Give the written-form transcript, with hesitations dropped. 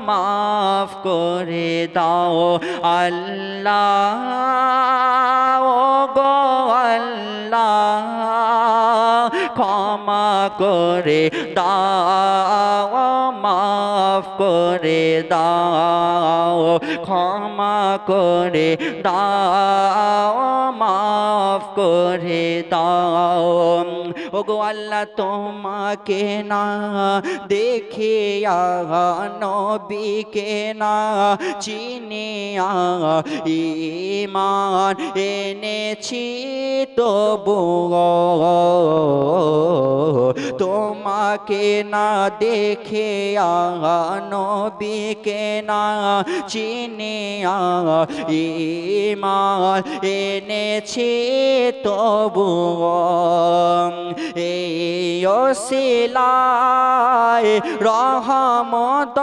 মাফ করে দাও আল্লাহ ও গো আল্লাহ ক্ষমা করে দাও মাফ করে দাও ক্ষমা করে দাও মাফ করে দাও ওগো আল্লাহ তোমাকে না দেখিয়া নবীকে না চিনিয়া ঈমান এনেছি তবুও তোমাকে না দেখিয়া নবীকে না চিনিয়া ঈমান এনেছি তবুও এই ওসিলায় রহমত